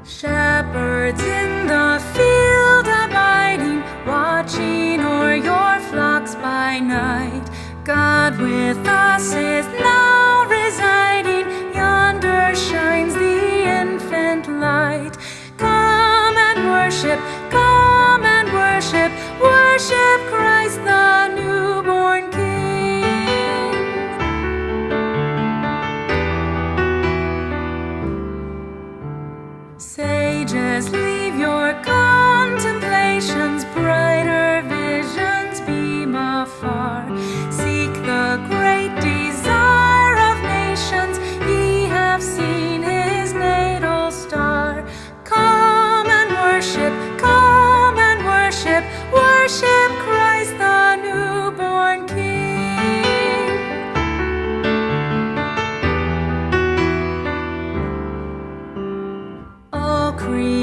Shepherds in the field abiding, watching o'er your flocks by night. God with us is now residing, yonder shines the infant light. Come and worship, worship Christ the newborn King. Sages, leave your contemplations, brighter visions beam afar. Seek the great desire of nations, ye have seen his natal star. Come and worship, worship Christ the newborn King. All creation